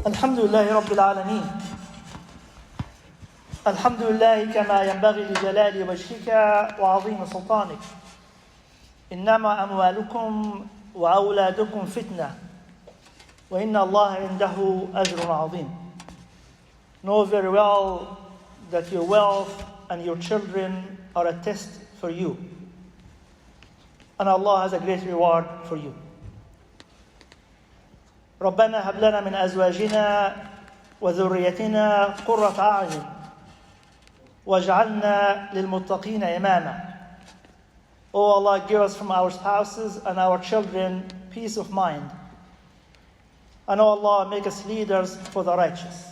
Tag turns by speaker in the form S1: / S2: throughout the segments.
S1: الحمد لله رب العالمين. الحمد لله كما ينبغي لجلال وجهك وعظيم سلطانك. إنما أموالكم وأولادكم فتنة وإن الله عنده أجر عظيم. Know very well that your wealth and your children are a test for you, and Allah has a great reward for you. ربنا هب لنا من أزواجنا وذريتنا قرة أعين واجعلنا للمتقين إماما. O Allah, give us from our spouses and our children peace of mind. And O Allah, make us leaders for the righteous.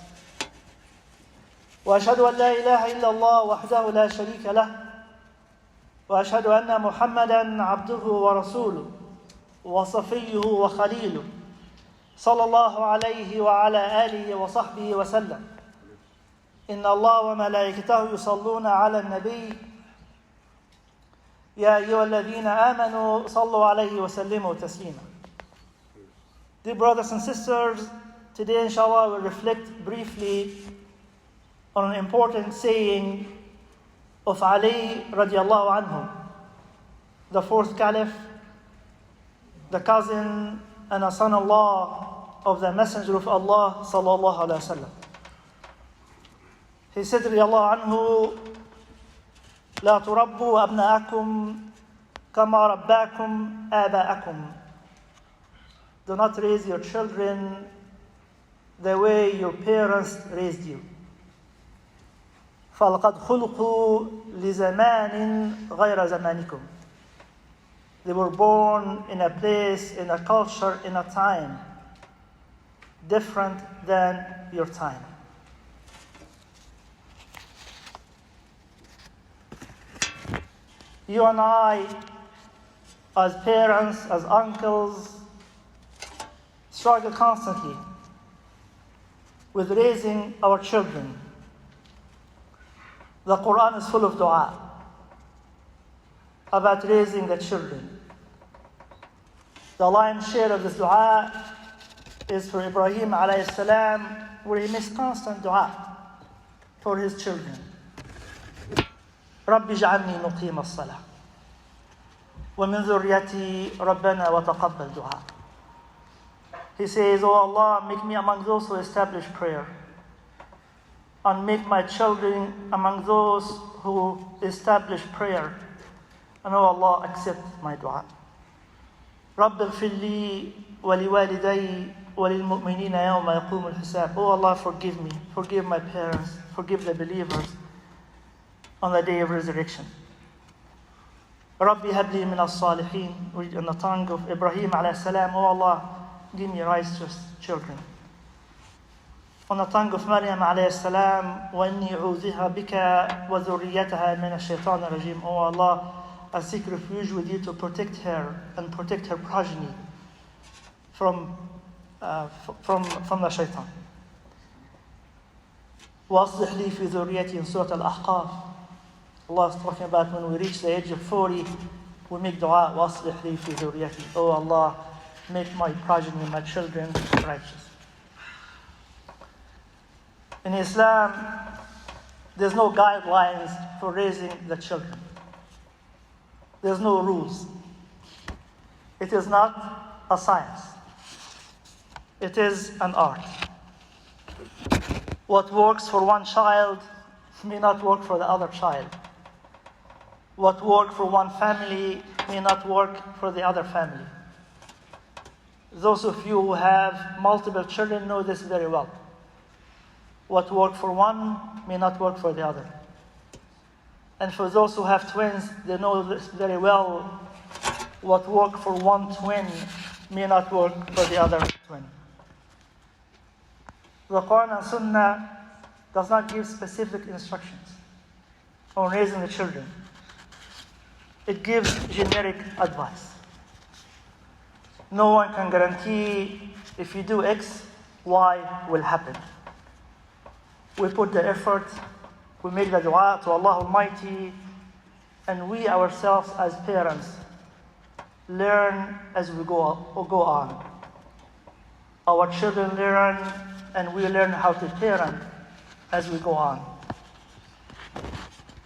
S1: وأشهد أن لا إله إلا الله وحده لا شريك له وأشهد أن محمدا عبده ورسوله وصفيه وخليله صلى الله عليه وعلى آله وصحبه وسلم. إن الله وملائكته يصلون على النبي يا أيها الذين آمنوا صلوا عليه وسلموا تسليما. Dear brothers and sisters, today inshallah we'll reflect briefly on an important saying of Ali radiallahu anhu, the fourth caliph, the cousin and a son-in-law of the Messenger of Allah sallallahu alaihi wasallam. He said radiallahu anhu, لا تربوا أبناءكم كما رباكم آباءكم. Do not raise your children the way your parents raised you. فَلَقَدْ خُلُقُوا لِزَمَانٍ غَيْرَ زَمَانِكُمْ. They were born in a place, in a culture, in a time different than your time. You and I, as parents, as uncles, struggle constantly with raising our children. The Quran is full of dua about raising the children. The lion's share of this dua is for Ibrahim alayhi salam, where he makes constant dua for his children. رب اجعلني مقيم الصلاة ومن ذريتي ربنا وتقبل دعاء. He says, "O Allah, make me among those who establish prayer, and make my children among those who establish prayer. And O Allah, accept my dua. رب اغفر لي ولوالدي وللمؤمنين يوم يقوم الحساب." O Allah, forgive me, forgive my parents, forgive the believers on the day of resurrection. ربي هب لي من الصالحين. Read in the tongue of Ibrahim alayhi salam, "O Allah, give me righteous children." On the tongue of Maryam alayhi salam, وَإِنِّي أُعُوذِهَا بِكَ وَذُرِّيَّتَهَا مِنَ الشَّيْطَانِ الرَّجِيمِ. O Allah, I seek refuge with you to protect her and protect her progeny from the shaitan. وَأَصْلِحْ لِي فِي ذُرِّيَّتِي in Surah Al-Ahqaf. Allah is talking about when we reach the age of 40, we make dua, وَأَصْلِحْ لِي فِي ذُرِّيَّتِي. Oh Allah, make my progeny, my children righteous. In Islam, there's no guidelines for raising the children. There's no rules. It is not a science. It is an art. What works for one child may not work for the other child. What works for one family may not work for the other family. Those of you who have multiple children know this very well. What worked for one may not work for the other. And for those who have twins, they know this very well. What worked for one twin may not work for the other twin. The Quran and Sunnah does not give specific instructions on raising the children. It gives generic advice. No one can guarantee if you do X, Y will happen. We put the effort, we make the dua to Allah Almighty, and we ourselves as parents learn as we go on. Our children learn and we learn how to parent as we go on.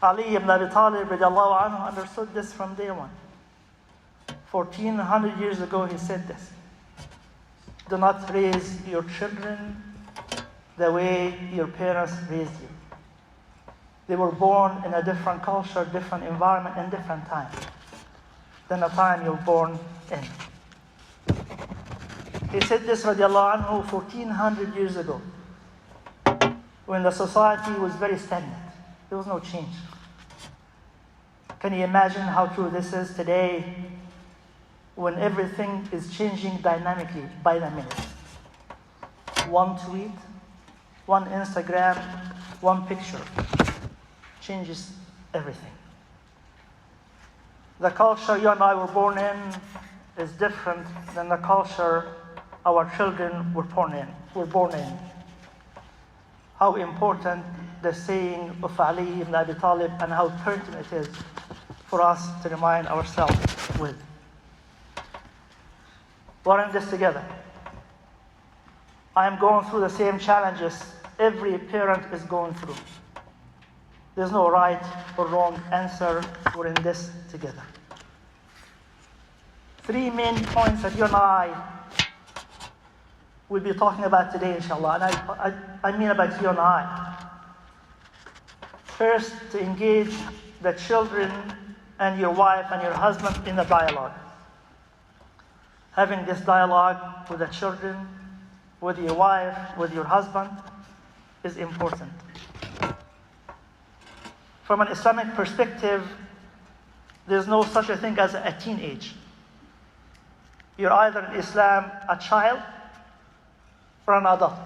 S1: Ali ibn Abi Talib radiallahu anhu understood this from day one. 1400 years ago he said this. Do not raise your children the way your parents raised you. They were born in a different culture, different environment, and different time than the time you're born in. He said this radiallahu anhu 1400 years ago, when the society was very stagnant. There was no change. Can you imagine how true this is today, when everything is changing dynamically by the minute? One tweet, one Instagram, one picture changes everything. The culture you and I were born in is different than the culture our children were born in. How important the saying of Ali ibn Abi Talib and how pertinent it is for us to remind ourselves with. We're in this together. I am going through the same challenges every parent is going through. There's no right or wrong answer. We're in this together. 3 main points that you and I will be talking about today, inshallah. And I mean about you and I. First, to engage the children and your wife and your husband in a dialogue. Having this dialogue with the children, with your wife, with your husband, is important. From an Islamic perspective, there's no such a thing as a teenage. You're either in Islam a child or an adult.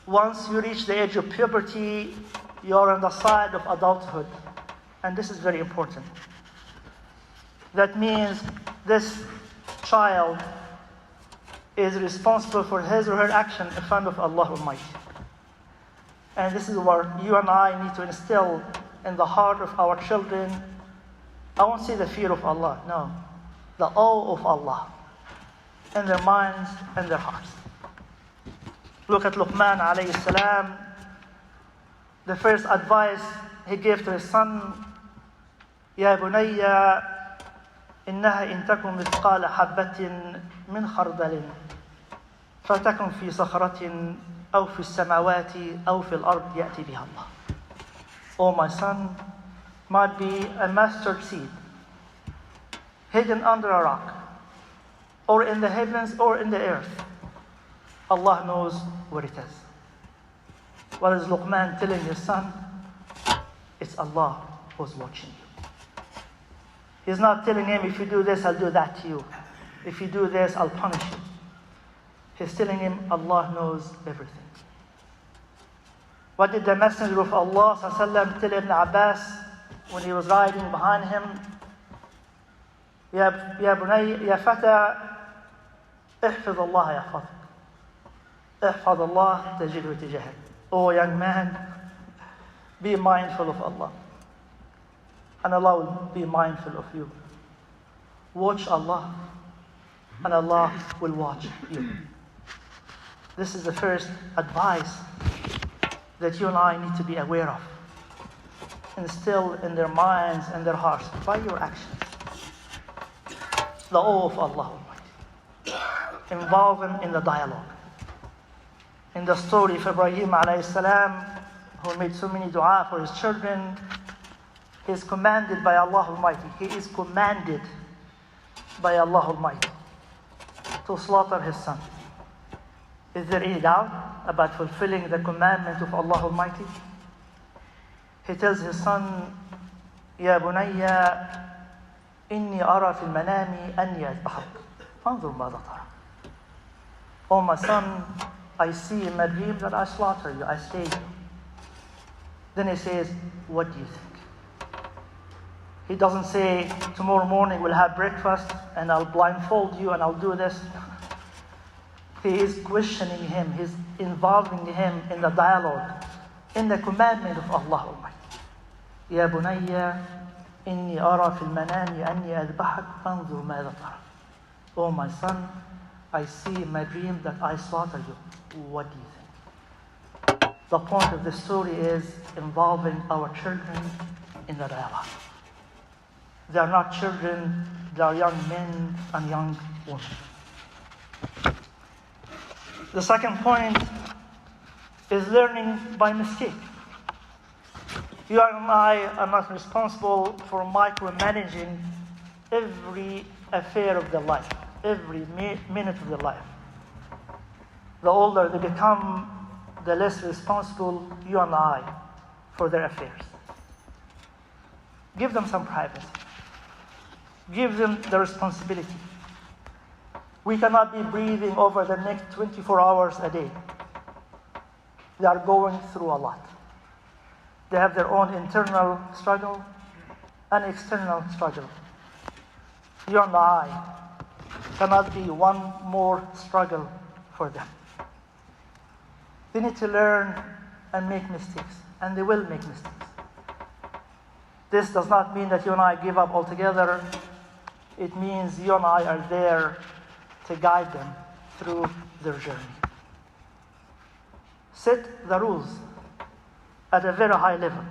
S1: Once you reach the age of puberty, you're on the side of adulthood. And this is very important. That means this child is responsible for his or her action in front of Allah Almighty. And this is what you and I need to instill in the heart of our children. I won't say the fear of Allah, no. The awe of Allah in their minds and their hearts. Look at Luqman alayhi salam. The first advice he gave to his son, يا بني إنها إن تكن مثقال حبة من خردل فتكن في صخرة أو في السماوات أو في الأرض يأتي بها الله. Oh my son, might be a mustard seed hidden under a rock, or in the heavens or in the earth. Allah knows where it is. What is Luqman telling his son? It's Allah who's watching you. He's not telling him, if you do this, I'll do that to you. If you do this, I'll punish you. He's telling him, Allah knows everything. What did the Messenger of Allah ﷺ tell Ibn Abbas when he was riding behind him? يا بني يا فتى احفظ الله يحفظك. احفظ الله تجده تجاهك. Oh young man, be mindful of Allah. And Allah will be mindful of you. Watch Allah, and Allah will watch you. This is the first advice that you and I need to be aware of. Instill in their minds and their hearts by your actions. The awe of Allah Almighty. Involve them in the dialogue. In the story of Ibrahim alayhi salam, who made so many dua for his children, he is commanded by Allah Almighty. He is commanded by Allah Almighty to slaughter his son. Is there any doubt about fulfilling the commandment of Allah Almighty? He tells his son, يا بني إني أرى في المنام أني أذبحك فانظر ماذا ترى. Oh my son, I see in my dream that I slaughter you, I slay you. Then he says, what do you think? He doesn't say, tomorrow morning we'll have breakfast and I'll blindfold you and I'll do this. He is questioning him, he's involving him in the dialogue, in the commandment of Allah Almighty. يا بني إني أرى في المنام أني أذبحك فانظر ماذا ترى. Oh my son, I see in my dream that I slaughter you. What do you think? The point of this story is involving our children in the dialogue. They are not children, they are young men and young women. The second point is learning by mistake. You and I are not responsible for micromanaging every affair of their life, every minute of their life. The older they become, the less responsible you and I for their affairs. Give them some privacy. Give them the responsibility. We cannot be breathing over the next 24 hours a day. They are going through a lot. They have their own internal struggle and external struggle. You and I cannot be one more struggle for them. They need to learn and make mistakes, and they will make mistakes. This does not mean that you and I give up altogether. It means you and I are there to guide them through their journey. Set the rules at a very high level.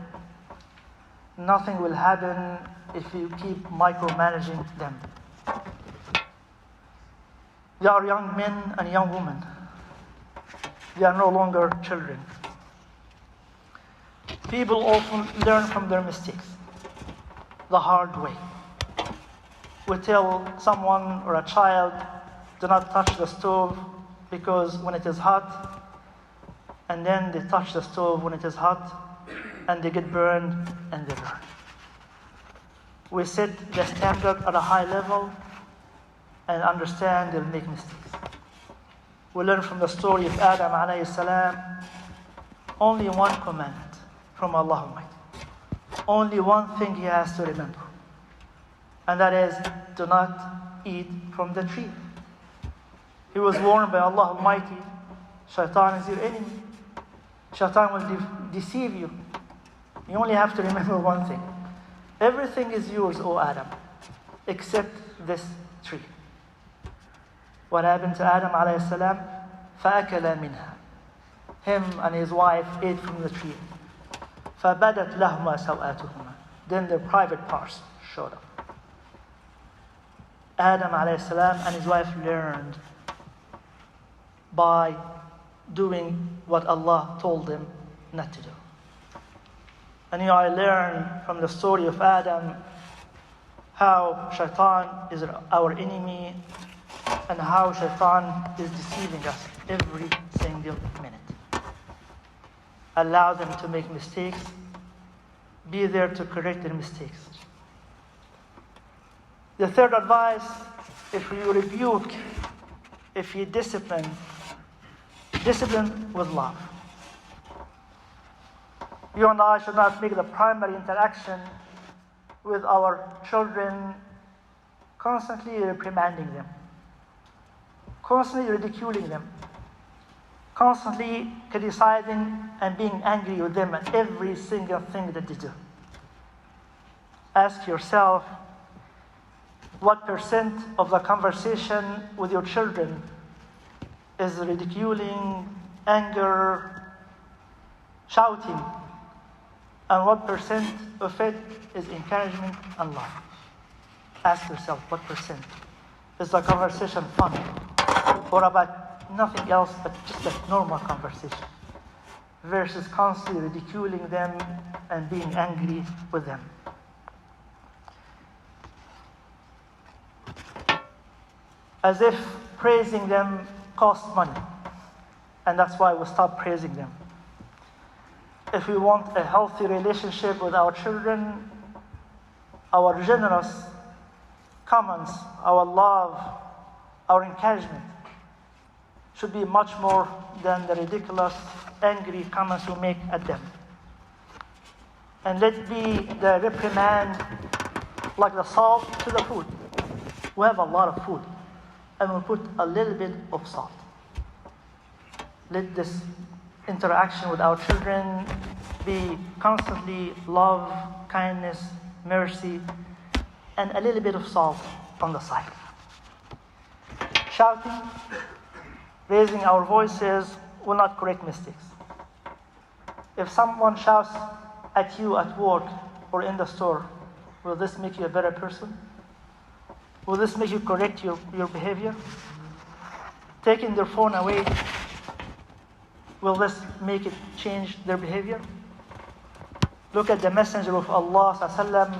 S1: Nothing will happen if you keep micromanaging them. They are young men and young women. They are no longer children. People often learn from their mistakes the hard way. We tell someone or a child, do not touch the stove because when it is hot, and then they touch the stove when it is hot, and they get burned and they learn. We set the standard at a high level and understand they'll make mistakes. We learn from the story of Adam alayhi salam, only one commandment from Allah Almighty. Only one thing he has to remember. And that is, do not eat from the tree. He was warned by Allah Almighty, Shaitan is your enemy. Shaitan will deceive you. You only have to remember one thing. Everything is yours, O Adam, except this tree. What happened to Adam alayhi salam? فَأَكَلَ مِنْهَا. Him and his wife ate from the tree. فَبَدَتْ لَهُمَا سَوْآتُهُمَا. Then their private parts showed up. Adam alayhi salam and his wife learned by doing what Allah told them not to do. And here I learn from the story of Adam how Shaitan is our enemy and how Shaitan is deceiving us every single minute. Allow them to make mistakes. Be there to correct their mistakes. The third advice, if you rebuke, if you discipline with love. You and I should not make the primary interaction with our children constantly reprimanding them, constantly ridiculing them, constantly criticizing and being angry with them at every single thing that they do. Ask yourself, what percent of the conversation with your children is ridiculing, anger, shouting, and what percent of it is encouragement and love? Ask yourself, what percent? Is the conversation fun or about nothing else but just a normal conversation versus constantly ridiculing them and being angry with them? As if praising them costs money, and that's why we stop praising them. If we want a healthy relationship with our children, our generous comments, our love, our encouragement should be much more than the ridiculous, angry comments we make at them. And let be the reprimand like the salt to the food. We have a lot of food, and we put a little bit of salt. Let this interaction with our children be constantly love, kindness, mercy, and a little bit of salt on the side. Shouting, raising our voices, will not correct mistakes. If someone shouts at you at work or in the store, will this make you a better person? Will this make you correct your behavior? Taking their phone away, will this make it change their behavior? Look at the Messenger of Allah ﷺ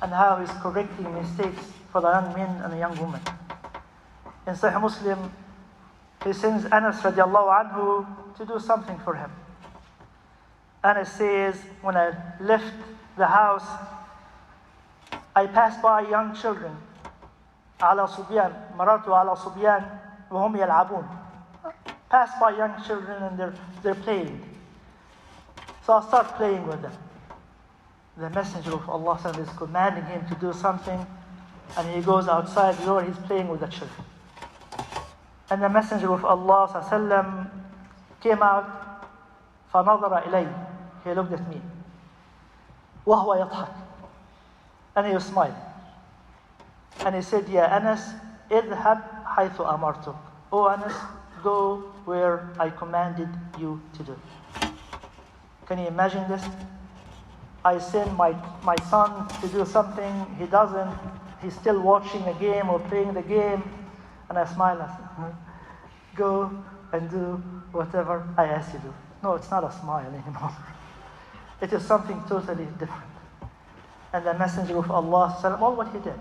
S1: and how he's correcting mistakes for the young men and the young women. In Sahih Muslim, he sends Anas radiallahu anhu to do something for him. Anas says, when I left the house, I passed by young children. على صبيان مررت على صبيان وهم يلعبون. Passed by young children and they're playing. So I start playing with them. The Messenger of Allah is commanding him to do something, and he goes outside the door, he's playing with the children. And the Messenger of Allah came out, فنظر إلي. He looked at me. وهو يضحك. And he smiled. And he said, Ya Anas, اذهب حيث أمرتك. Oh Anas, go where I commanded you to do. Can you imagine this? I send my son to do something, he doesn't, he's still watching a game or playing the game, and I smile and say, go and do whatever I ask you to do. No, it's not a smile anymore. It is something totally different. And the Messenger of Allah, all what he did,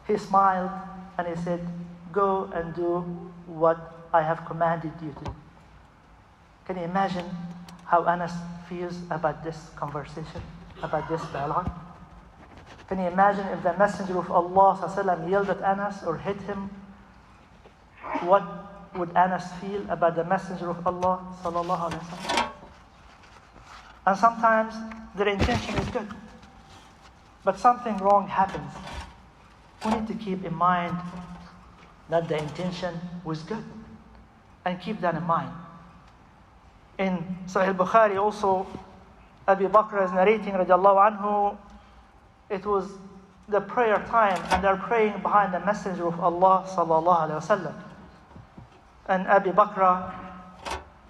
S1: he smiled and he said, go and do what I have commanded you to do. Can you imagine how Anas feels about this conversation, about this dialogue? Can you imagine if the Messenger of Allah yelled at Anas or hit him? What would Anas feel about the Messenger of Allah sallallahu alaihi wasallam? And sometimes their intention is good, but something wrong happens. We need to keep in mind that the intention was good, and keep that in mind. In Sahih Bukhari also, Abu Bakr is narrating radiallahu anhu, it was the prayer time and they're praying behind the Messenger of Allah sallallahu alaihi wasallam. And Abu Bakr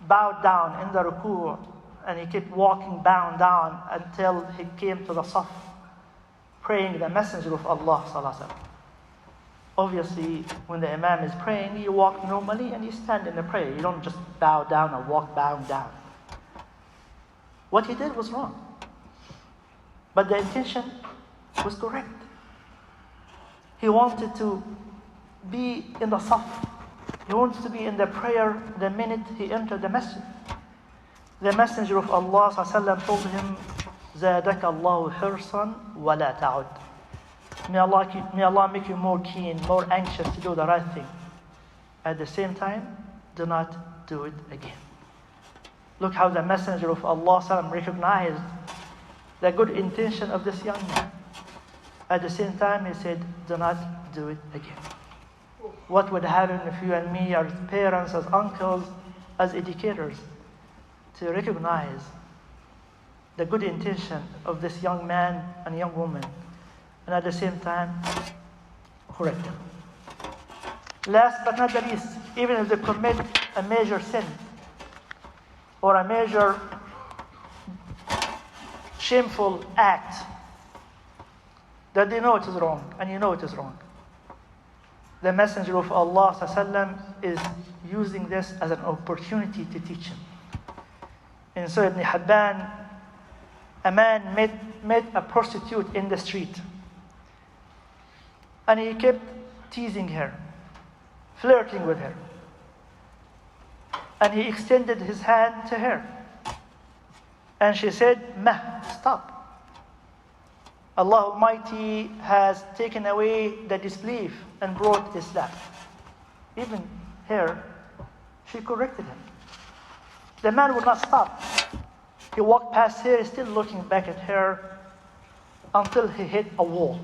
S1: bowed down in the ruku' and he kept walking down until he came to the saf, praying the Messenger of Allah sallallahu alaihi wasallam. Obviously, when the Imam is praying, you walk normally and you stand in the prayer. You don't just bow down or walk down. What he did was wrong. But the intention was correct. He wanted to be in the saf. He wanted to be in the prayer the minute he entered the masjid. The Messenger of Allah ﷺ told him, زَادَكَ اللَّهُ حِرْصًا وَلَا تَعُدْ. May Allah make you more keen, more anxious to do the right thing. At the same time, do not do it again. Look how the Messenger of Allah recognized the good intention of this young man. At the same time, he said, do not do it again. What would happen if you and me, as parents, as uncles, as educators, to recognize the good intention of this young man and young woman, and at the same time, correct them. Last but not the least, even if they commit a major sin or a major shameful act, that they know it is wrong, and you know it is wrong. The Messenger of Allah ﷺ is using this as an opportunity to teach him. In Surah Ibn Hibban, a man met a prostitute in the street. And he kept teasing her, flirting with her. And he extended his hand to her. And she said, "Ma, stop. Allah Almighty has taken away the disbelief and brought Islam." Even here, she corrected him. The man would not stop. He walked past her, still looking back at her, until he hit a wall.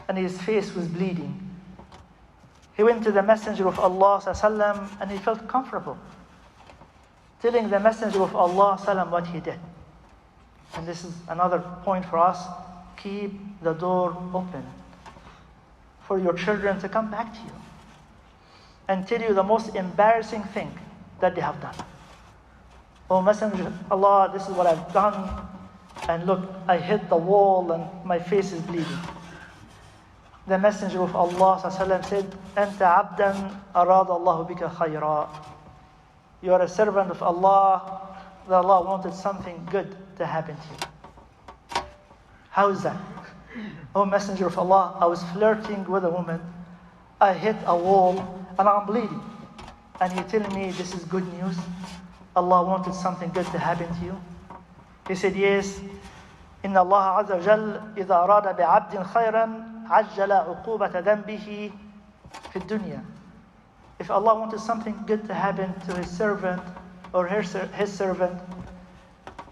S1: And his face was bleeding. He went to the Messenger of Allah ﷺ, and he felt comfortable, telling the Messenger of Allah ﷺ what he did. And this is another point for us. Keep the door open for your children to come back to you and tell you the most embarrassing thing that they have done. O Messenger of Allah, this is what I've done, and look, I hit the wall and my face is bleeding. The Messenger of Allah ﷺ said, أنت عبدا أراد الله بك خيرا. You are a servant of Allah, that Allah wanted something good to happen to you. How is that? O Messenger of Allah, I was flirting with a woman, I hit a wall and I'm bleeding. And you're telling me this is good news? Allah wanted something good to happen to you? He said, yes. إن الله عز وجل إذا أراد بعبد خيرا عجل عقوبة ذنبه في الدنيا. If Allah wanted something good to happen to his servant or his servant,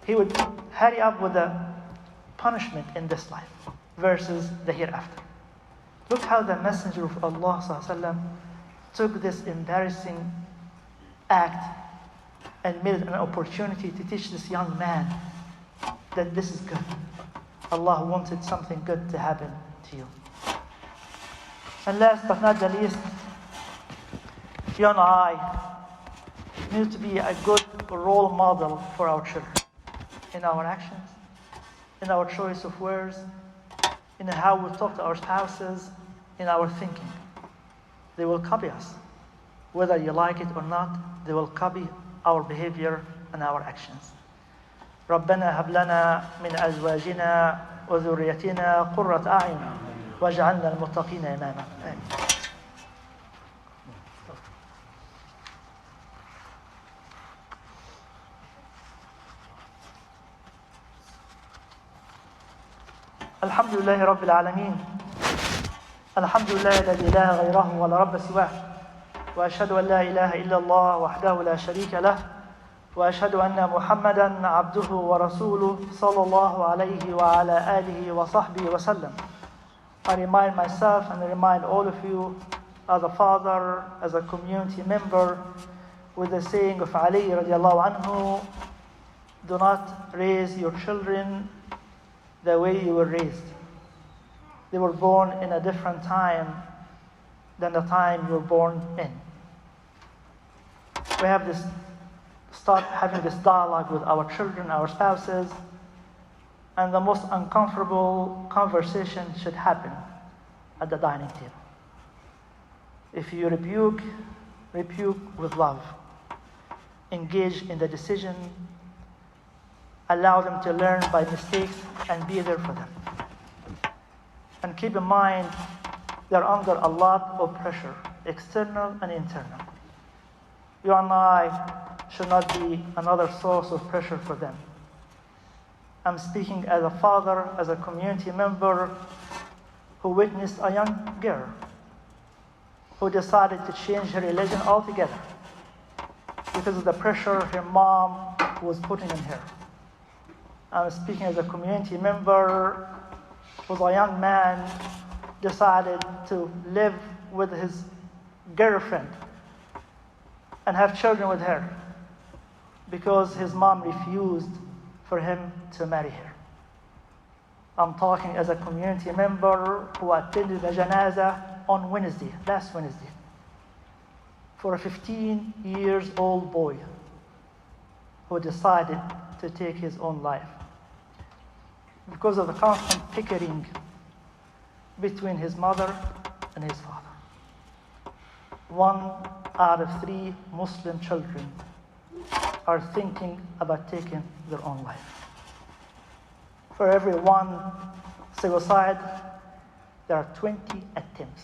S1: he would hurry up with the punishment in this life versus the hereafter. Look how the Messenger of Allah ﷺ took this embarrassing act and made it an opportunity to teach this young man that this is good. Allah wanted something good to happen to you. And last but not the least, you and I need to be a good role model for our children in our actions, in our choice of words, in how we talk to our spouses, in our thinking. They will copy us. Whether you like it or not, they will copy our behavior and our actions. ربنا هب لنا من أزواجنا وذريتنا قرة أعين واجعلنا المتقين إماما. الحمد لله رب العالمين. الحمد لله الذي لا غيره ولا رب سواه. وأشهد أن لا إله إلا الله وحده لا شريك له. وأشهد أن محمدا عبده ورسوله صلى الله عليه وعلى آله وصحبه وسلم. I remind myself and I remind all of you as a father, as a community member, with the saying of Ali radiallahu anhu, do not raise your children the way you were raised. They were born in a different time than the time you were born in. We have this, start having this dialogue with our children, our spouses, and the most uncomfortable conversation should happen at the dining table. If you rebuke with love. Engage in the decision. Allow them to learn by mistakes and be there for them. And keep in mind, they're under a lot of pressure, external and internal. You and I should not be another source of pressure for them. I'm speaking as a father, as a community member who witnessed a young girl who decided to change her religion altogether because of the pressure her mom was putting on her. I'm speaking as a community member who, a young man, decided to live with his girlfriend and have children with her because his mom refused for him to marry her. I'm talking as a community member who attended the janazah on last Wednesday, for a 15-year-old boy who decided to take his own life because of the constant bickering between his mother and his father. 1 out of 3 Muslim children are thinking about taking their own life. For every 1 suicide, there are 20 attempts.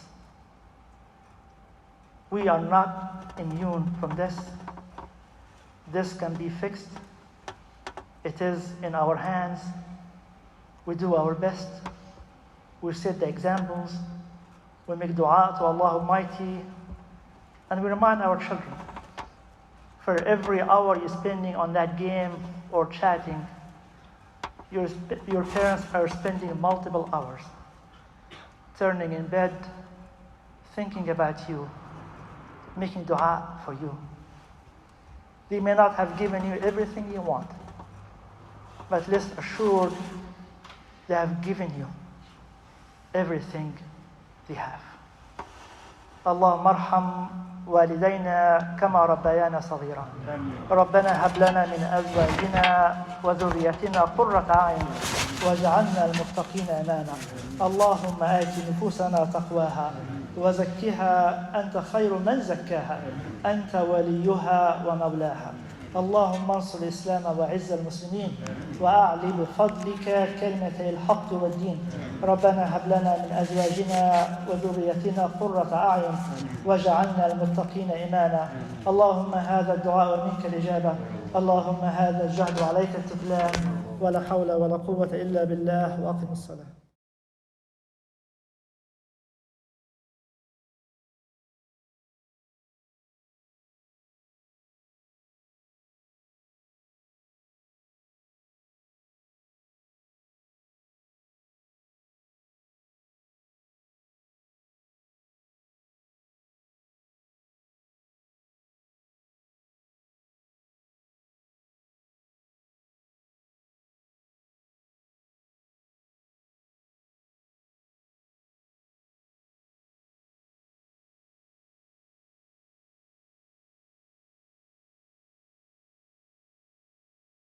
S1: We are not immune from this. This can be fixed. It is in our hands. We do our best. We set the examples. We make dua to Allah Almighty. And we remind our children, for every hour you're spending on that game or chatting, your parents are spending multiple hours turning in bed, thinking about you, making dua for you. They may not have given you everything you want, but rest assured they have given you everything they have. اللهم ارحم والدينا كما ربيانا صغيرا. ربنا هب لنا من أزواجنا وذريتنا قرة أعين واجعلنا المتقين إماما. اللهم آت نفوسنا تقواها وزكها أنت خير من زكاها أنت وليها ومولاها. اللهم انصر الإسلام وعز المسلمين وأعل بفضلك كلمة الحق والدين. ربنا هب لنا من أزواجنا وذريتنا قرة أعين واجعلنا المتقين إماما. اللهم هذا الدعاء ومنك الإجابة. اللهم هذا الجهد عليك التكلان. ولا حول ولا قوة إلا بالله. وأقم الصلاة.